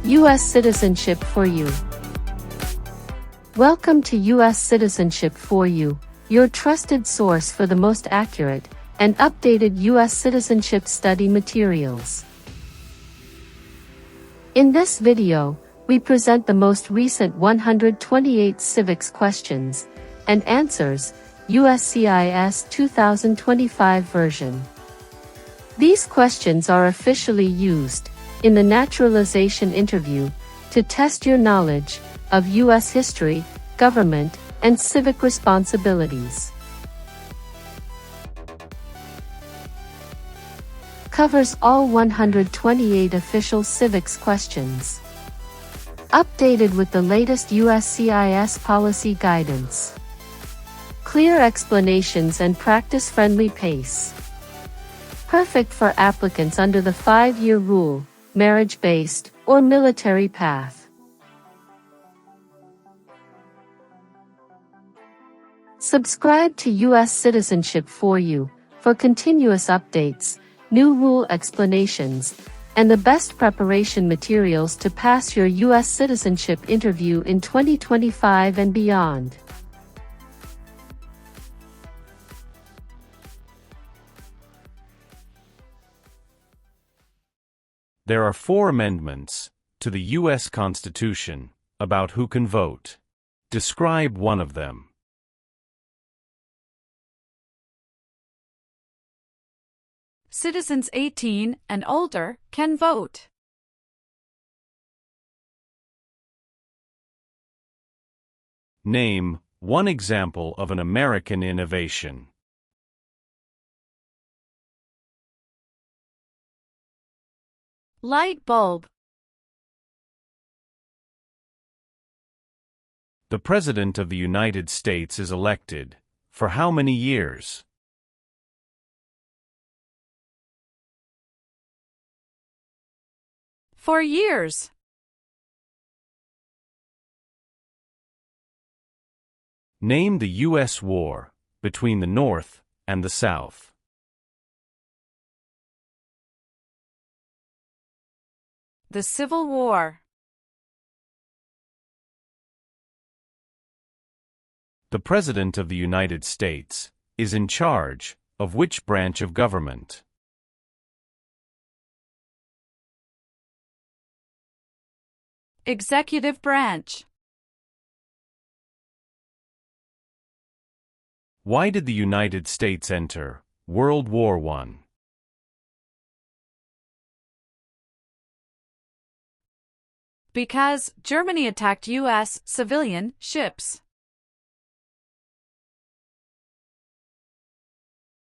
U.S. Citizenship for You. Welcome to U.S. Citizenship for You, your trusted source for the most accurate and updated U.S. citizenship study materials. In this video, we present the most recent 128 civics questions and answers, USCIS 2025 version. These questions are officially used in the naturalization interview to test your knowledge of U.S. history, government, and civic responsibilities. Covers all 128 official civics questions. Updated with the latest USCIS policy guidance. Clear explanations and practice-friendly pace. Perfect for applicants under the 5-year rule, marriage-based, or military path. Subscribe to U.S. Citizenship for You for continuous updates, new rule explanations, and the best preparation materials to pass your U.S. citizenship interview in 2025 and beyond. There are 4 amendments to the U.S. Constitution about who can vote. Describe one of them. Citizens 18 and older can vote. Name one example of an American innovation. Light bulb. The President of the United States is elected for how many years? For years. Name the U.S. war between the North and the South. The Civil War. The President of the United States is in charge of which branch of government? Executive branch. Why did the United States enter World War I? Because Germany attacked U.S. civilian ships.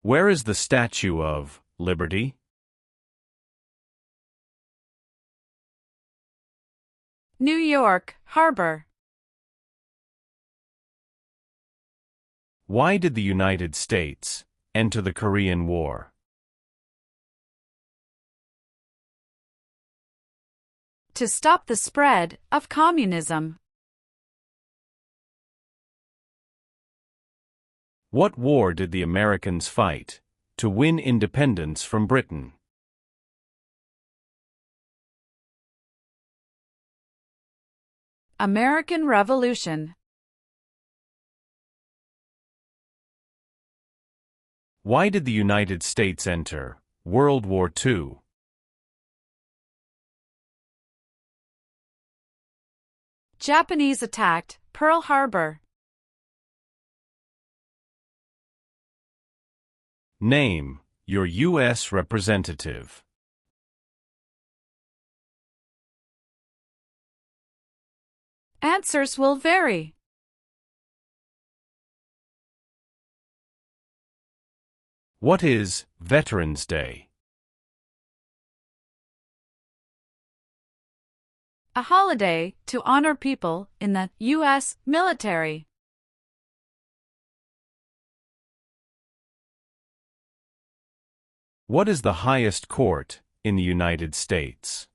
Where is the Statue of Liberty? New York Harbor. Why did the United States enter the Korean War? To stop the spread of communism. What war did the Americans fight to win independence from Britain? American Revolution. Why did the United States enter World War II? Japanese attacked Pearl Harbor. Name your U.S. representative. Answers will vary. What is Veterans Day? A holiday to honor people in the U.S. military. What is the highest court in the United States?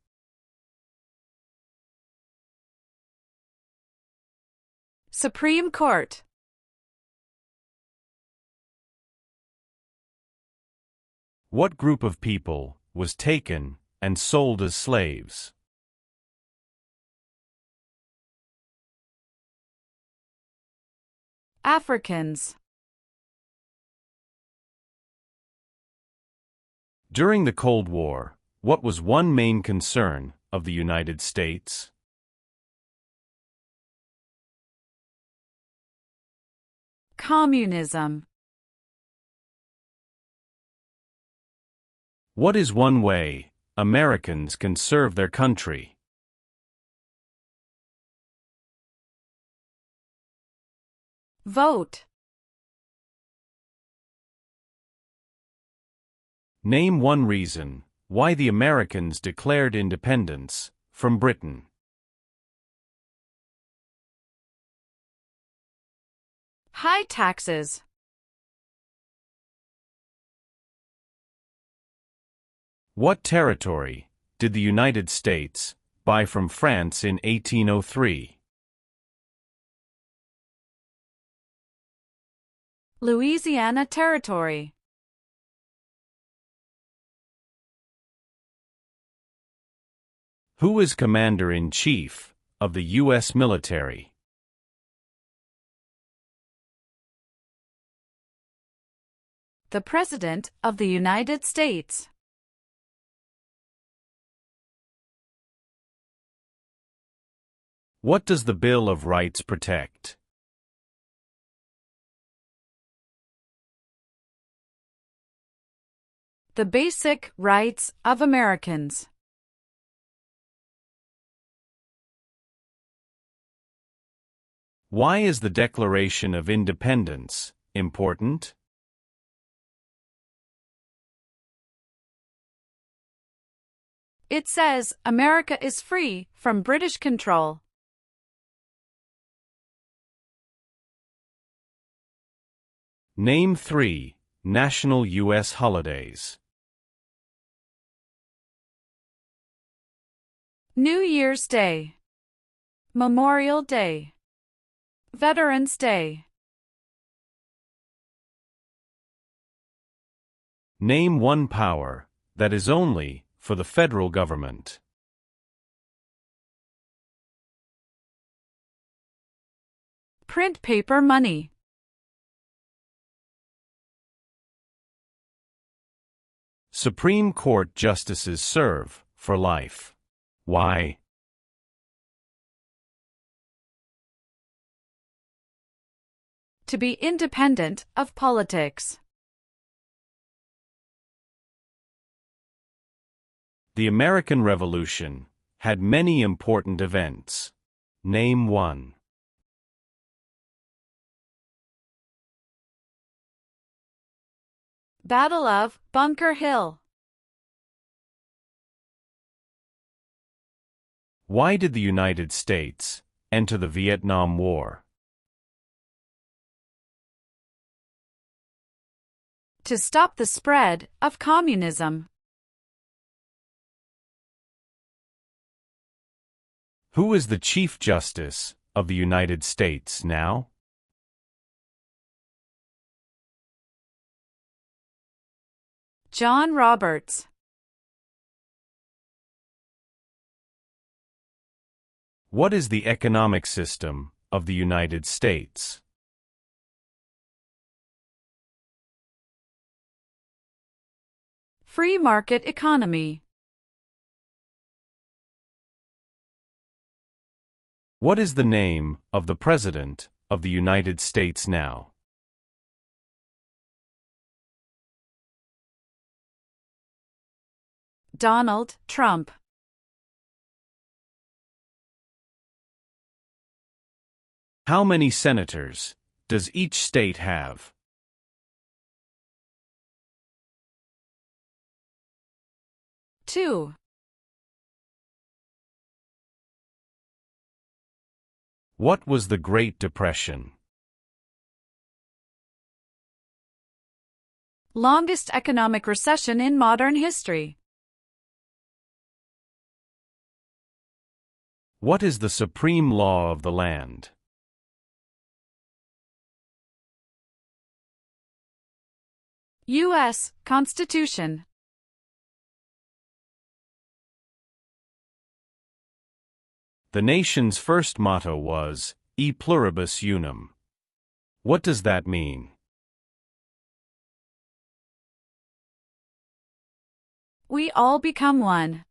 Supreme Court. What group of people was taken and sold as slaves? Africans. During the Cold War, what was one main concern of the United States? Communism. What is one way Americans can serve their country? Vote. Name one reason why the Americans declared independence from Britain. High taxes. What territory did the United States buy from France in 1803? Louisiana Territory. Who was Commander-in-Chief of the U.S. military? The President of the United States. What does the Bill of Rights protect? The basic rights of Americans. Why is the Declaration of Independence important? It says America is free from British control. Name 3 national U.S. holidays. New Year's Day. Memorial Day. Veterans Day. Name one power that is only for the federal government. Print paper money. Supreme Court justices serve for life. Why? To be independent of politics. The American Revolution had many important events. Name one. Battle of Bunker Hill. Why did the United States enter the Vietnam War? To stop the spread of communism. Who is the Chief Justice of the United States now? John Roberts. What is the economic system of the United States? Free market economy. What is the name of the President of the United States now? Donald Trump. How many senators does each state have? 2. What was the Great Depression? Longest economic recession in modern history. What is the supreme law of the land? U.S. Constitution. The nation's first motto was E pluribus unum. What does that mean? We all become one.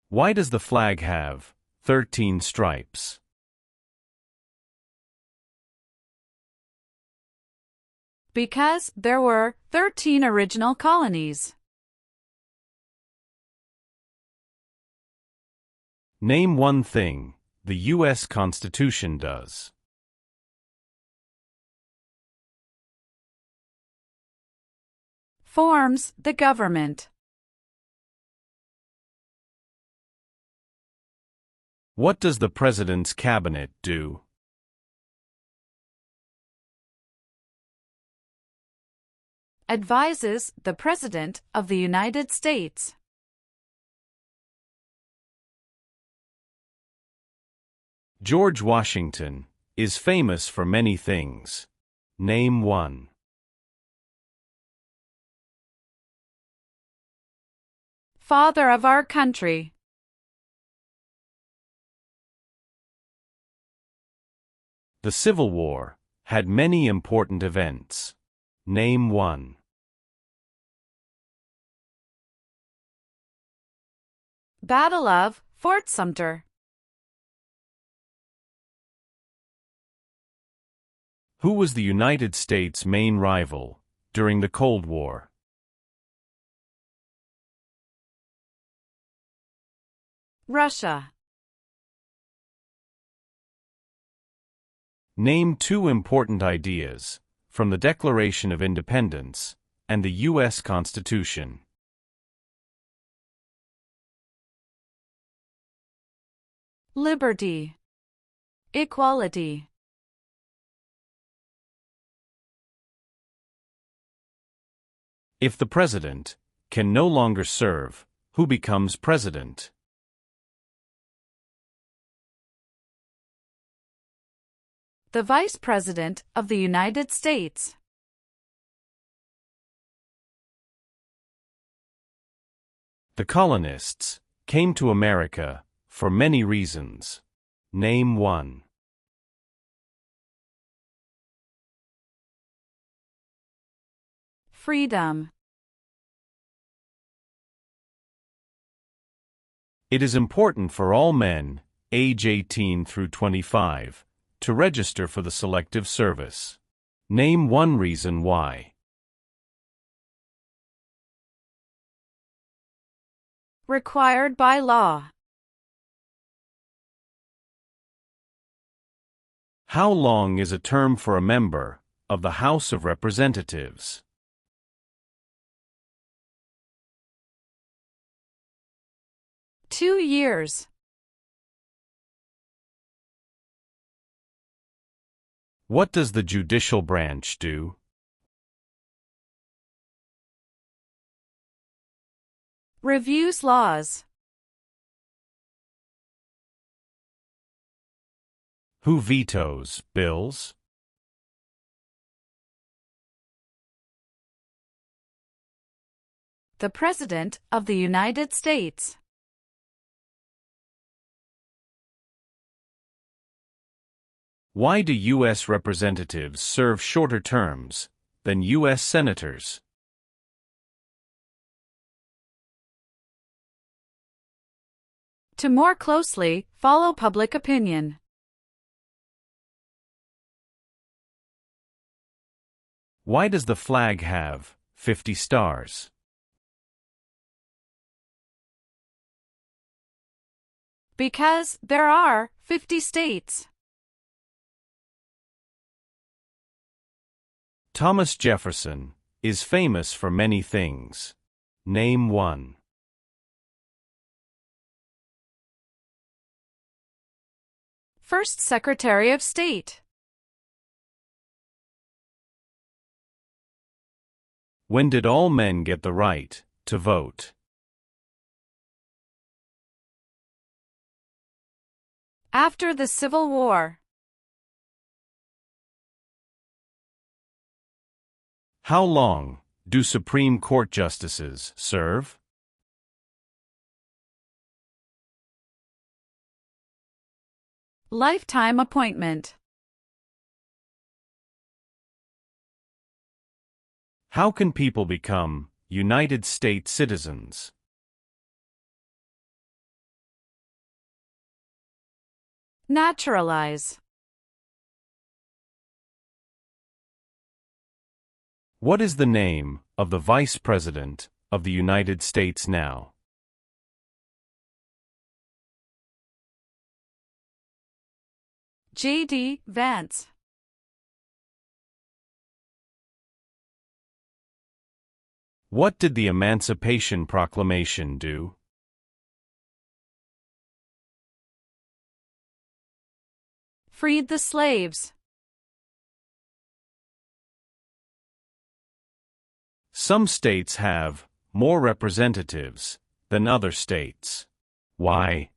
Why does the flag have 13 stripes? Because there were 13 original colonies. Name one thing the U.S. Constitution does. Forms the government. What does the President's cabinet do? Advises the President of the United States. George Washington is famous for many things. Name one. Father of our country. The Civil War had many important events. Name one. Battle of Fort Sumter. Who was the United States' main rival during the Cold War? Russia. Name two important ideas from the Declaration of Independence and the U.S. Constitution. Liberty. Equality. If the President can no longer serve, who becomes President? The Vice President of the United States. The colonists came to America for many reasons. Name one. Freedom. It is important for all men, age 18 through 25, to register for the Selective Service. Name one reason why. Required by law. How long is a term for a member of the House of Representatives? Two years. What does the judicial branch do? Reviews laws. Who vetoes bills? The President of the United States. Why do U.S. representatives serve shorter terms than U.S. senators? To more closely follow public opinion. Why does the flag have 50 stars? Because there are 50 states. Thomas Jefferson is famous for many things. Name one. First Secretary of State. When did all men get the right to vote? After the Civil War. How long do Supreme Court justices serve? Lifetime appointment. How can people become United States citizens? Naturalize. What is the name of the Vice President of the United States now? J.D. Vance. What did the Emancipation Proclamation do? Freed the slaves. Some states have more representatives than other states. Why?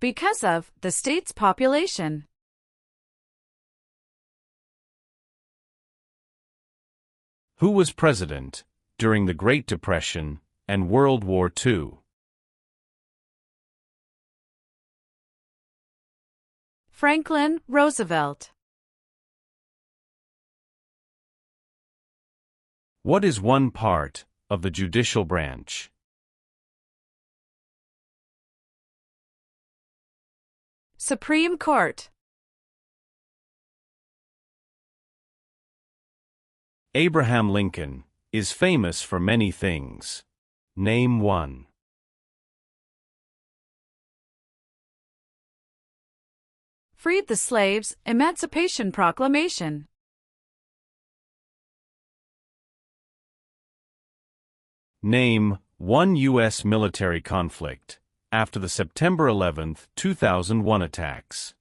Because of the state's population. Who was president during the Great Depression and World War II? Franklin Roosevelt. What is one part of the judicial branch? Supreme Court. Abraham Lincoln is famous for many things. Name one. Freed the slaves. Emancipation Proclamation. Name one U.S. military conflict after the September 11, 2001 attacks.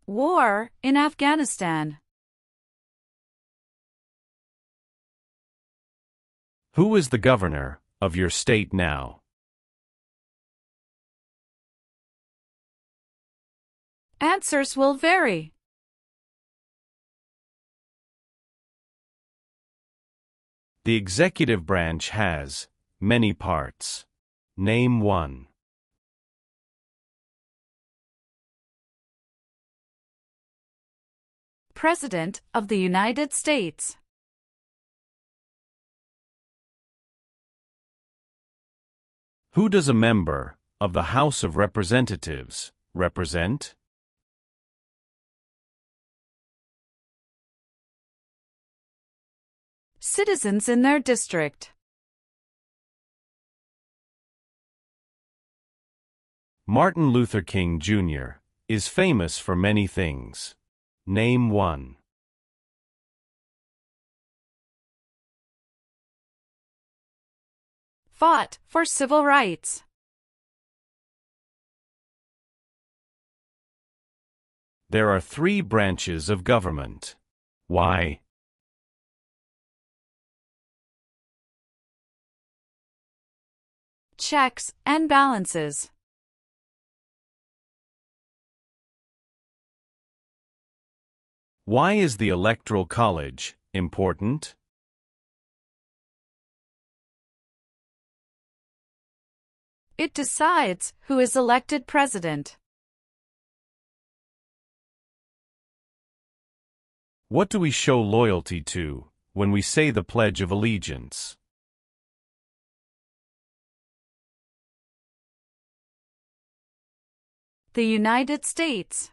War in Afghanistan. Who is the governor of your state now? Answers will vary. The executive branch has many parts. Name one. President of the United States. Who does a member of the House of Representatives represent? Citizens in their district. Martin Luther King Jr. is famous for many things. Name one. Fought for civil rights. There are three branches of government. Why? Checks and balances. Why is the Electoral College important? It decides who is elected president. What do we show loyalty to when we say the Pledge of Allegiance? The United States.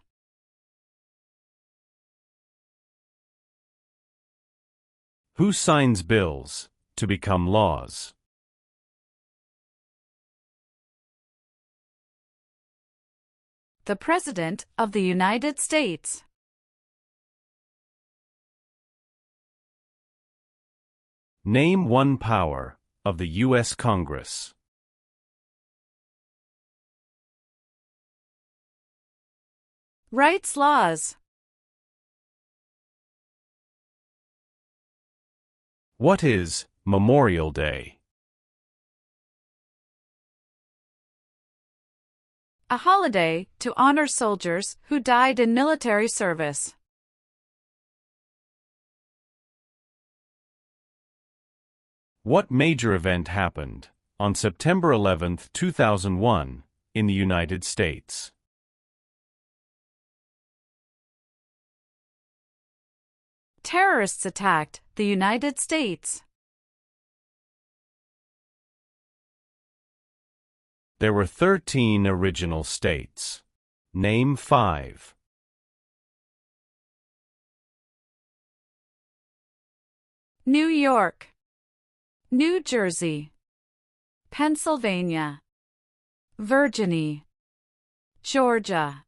Who signs bills to become laws? The President of the United States. Name one power of the U.S. Congress. Rights laws. What is Memorial Day? A holiday to honor soldiers who died in military service. What major event happened on September 11, 2001, in the United States? Terrorists attacked the United States. There were 13 original states. Name 5. New York, New Jersey, Pennsylvania, Virginia, Georgia.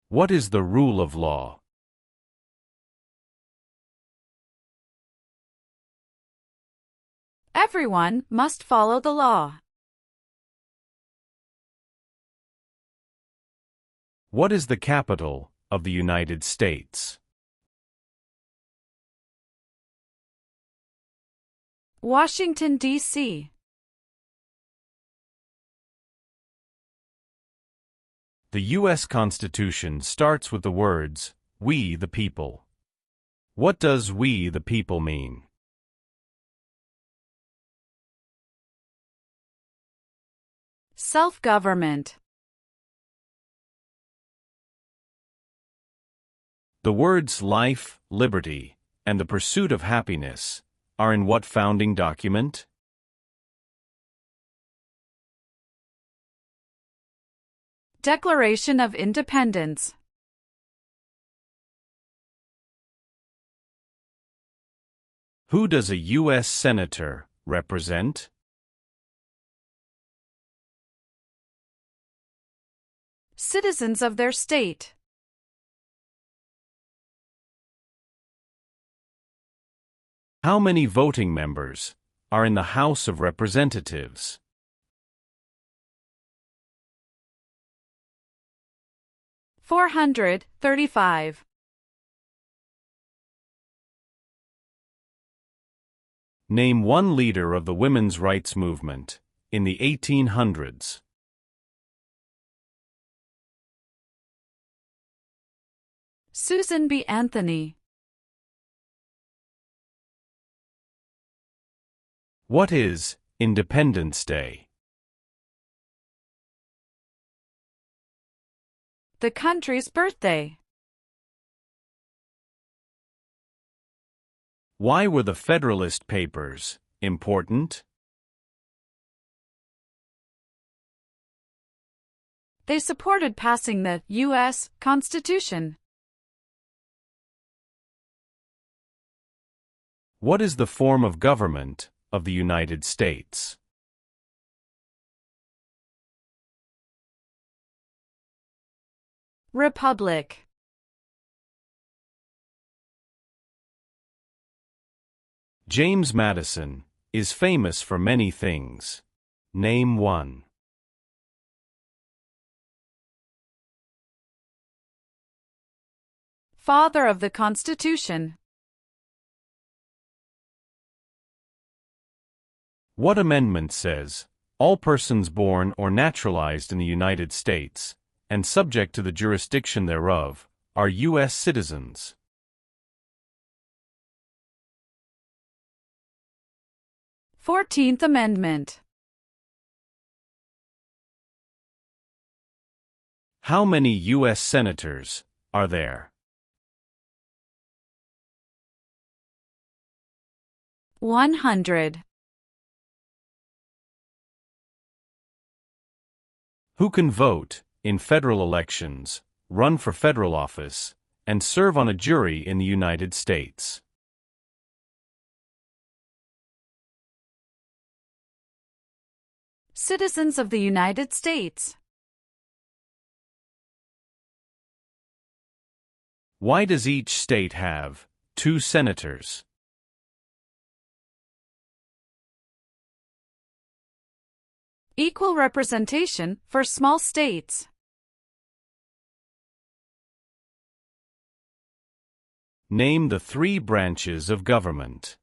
What is the rule of law? Everyone must follow the law. What is the capital of the United States? Washington, D.C. The U.S. Constitution starts with the words, "We the people." What does "we the people" mean? Self-government. The words life, liberty, and the pursuit of happiness are in what founding document? Declaration of Independence. Who does a U.S. Senator represent? Citizens of their state. How many voting members are in the House of Representatives? 435. Name one leader of the women's rights movement in the 1800s. Susan B. Anthony. What is Independence Day? The country's birthday. Why were the Federalist Papers important? They supported passing the U.S. Constitution. What is the form of government of the United States? Republic. James Madison is famous for many things. Name one. Father of the Constitution. What amendment says, "All persons born or naturalized in the United States, and subject to the jurisdiction thereof, are U.S. citizens"? 14th Amendment. How many U.S. senators are there? 100. Who can vote in federal elections, run for federal office, and serve on a jury in the United States? Citizens of the United States. Why does each state have 2 senators? Equal representation for small states. Name the 3 branches of government.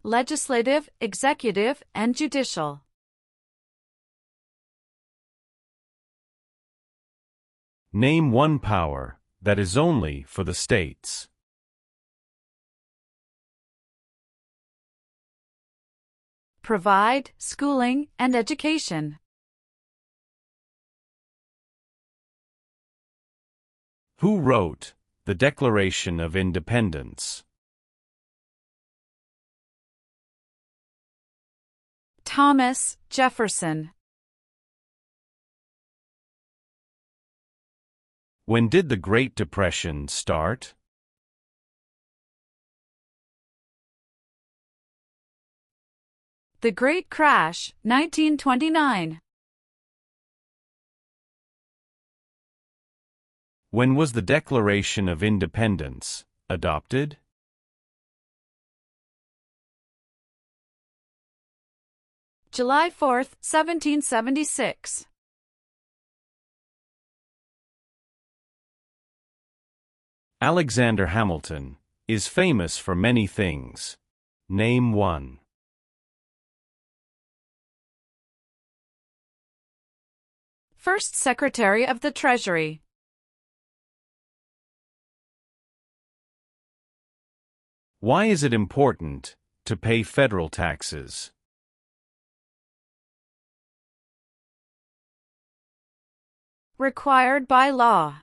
Legislative, executive, and judicial. Name one power that is only for the states. Provide schooling and education. Who wrote the Declaration of Independence? Thomas Jefferson. When did the Great Depression start? The Great Crash, 1929. When was the Declaration of Independence adopted? July 4, 1776. Alexander Hamilton is famous for many things. Name one. First Secretary of the Treasury. Why is it important to pay federal taxes? Required by law.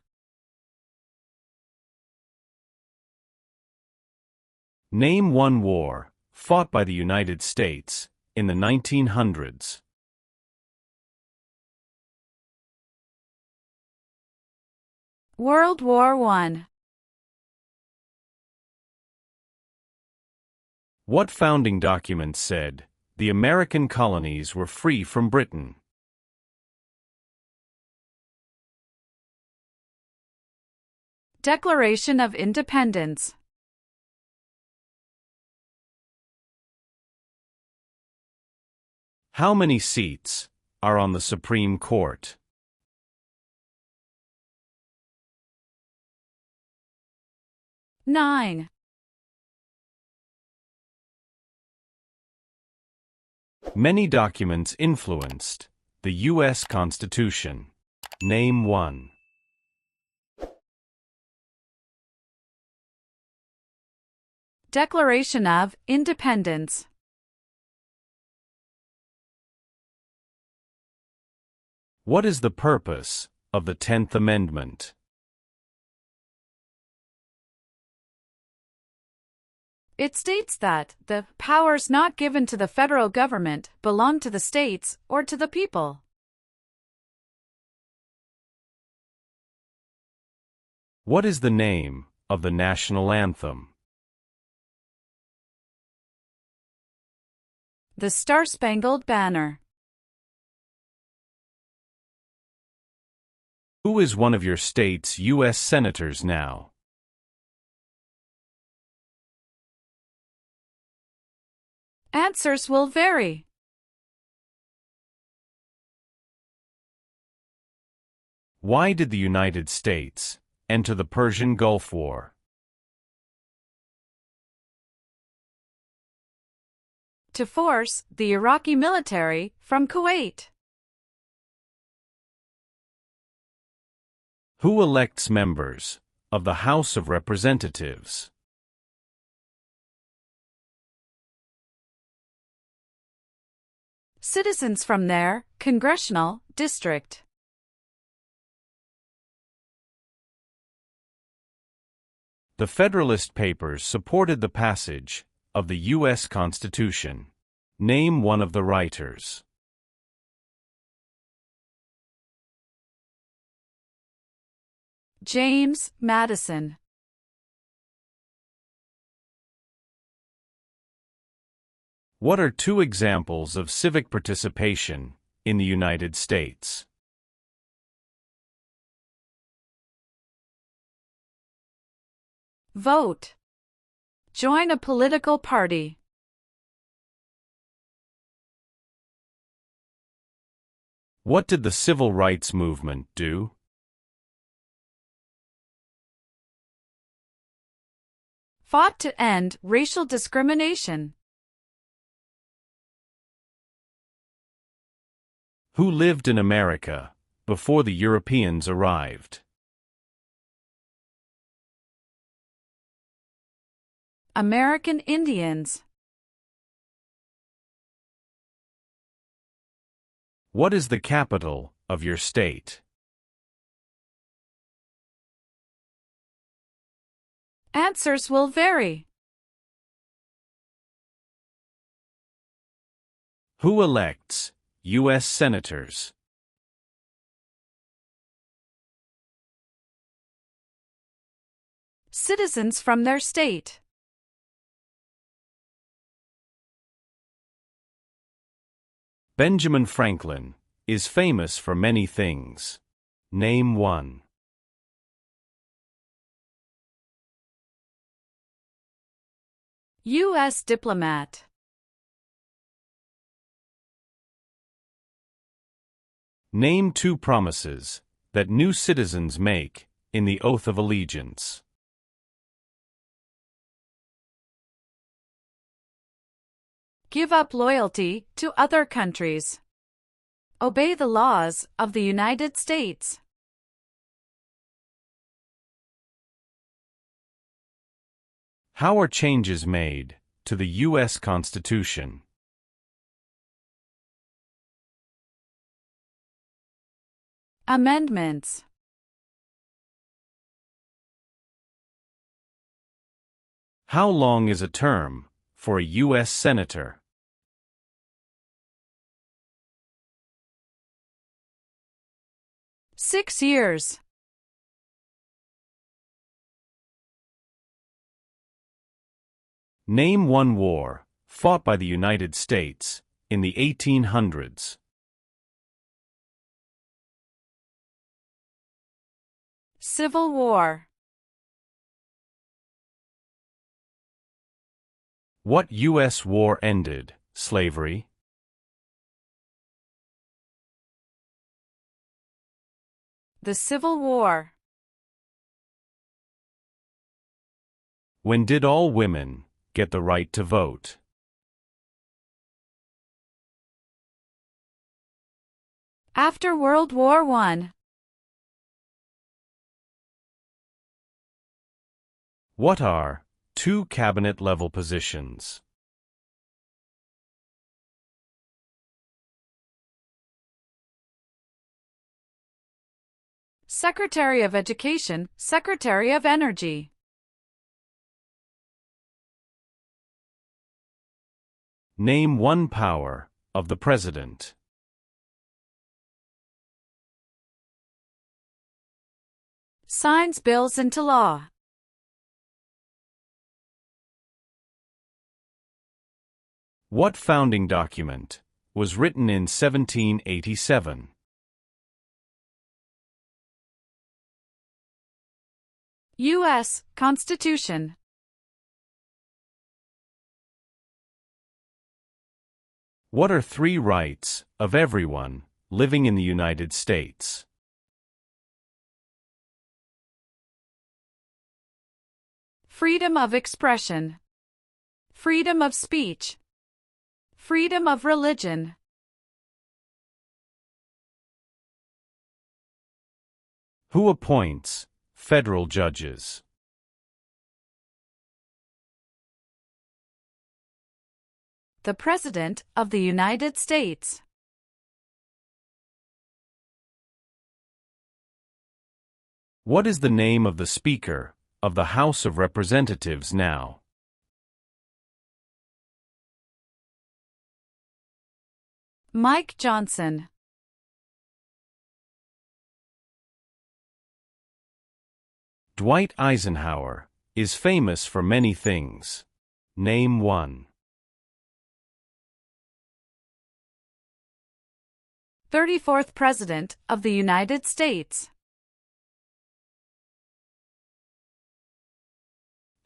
Name one war fought by the United States in the 1900s. World War I. What founding document said the American colonies were free from Britain? Declaration of Independence. How many seats are on the Supreme Court? Nine. Many documents influenced the U.S. Constitution. Name one. Declaration of Independence. What is the purpose of the 10th Amendment? It states that the powers not given to the federal government belong to the states or to the people. What is the name of the national anthem? The Star-Spangled Banner. Who is one of your state's U.S. senators now? Answers will vary. Why did the United States enter the Persian Gulf War? To force the Iraqi military from Kuwait. Who elects members of the House of Representatives? Citizens from their congressional district. The Federalist Papers supported the passage of the U.S. Constitution. Name one of the writers. James Madison. What are two examples of civic participation in the United States? Vote. Join a political party. What did the Civil Rights Movement do? Fought to end racial discrimination. Who lived in America before the Europeans arrived? American Indians. What is the capital of your state? Answers will vary. Who elects U.S. senators? Citizens from their state. Benjamin Franklin is famous for many things. Name one. U.S. diplomat. Name two promises that new citizens make in the oath of allegiance. Give up loyalty to other countries. Obey the laws of the United States. How are changes made to the U.S. Constitution? Amendments. How long is a term for a U.S. senator? 6 years. Name one war fought by the United States in the 1800s. Civil War. What U.S. war ended slavery? The Civil War. When did all women get the right to vote? After World War I. What are two cabinet-level positions? Secretary of Education, Secretary of Energy. Name one power of the President. Signs bills into law. What founding document was written in 1787? U.S. Constitution. What are three rights of everyone living in the United States? Freedom of expression. Freedom of speech. Freedom of religion. Who appoints federal judges? The President of the United States. What is the name of the Speaker of the House of Representatives now? Mike Johnson. Dwight Eisenhower is famous for many things. Name one. 34th President of the United States.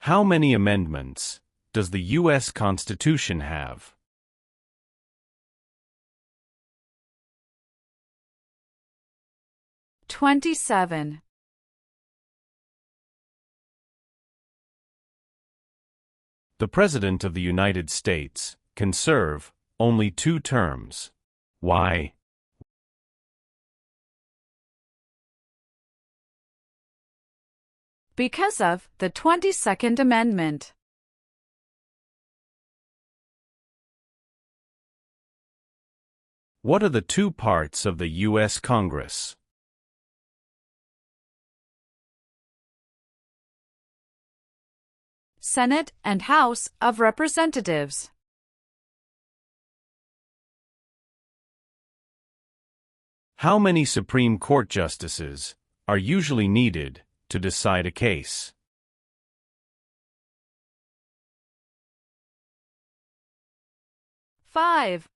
How many amendments does the U.S. Constitution have? 27. The President of the United States can serve only 2 terms. Why? Because of the 22nd Amendment. What are the two parts of the U.S. Congress? Senate and House of Representatives. How many Supreme Court justices are usually needed to decide a case? 5.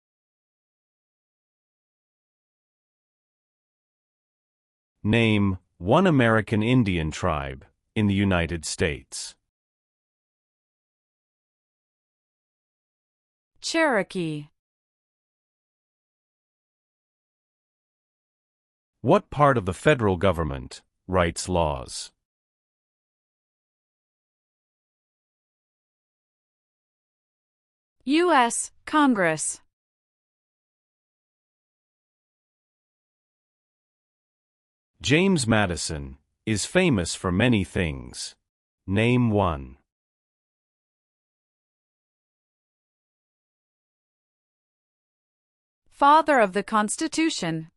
Name one American Indian tribe in the United States. Cherokee. What part of the federal government writes laws? U.S. Congress. James Madison is famous for many things. Name one. Father of the Constitution.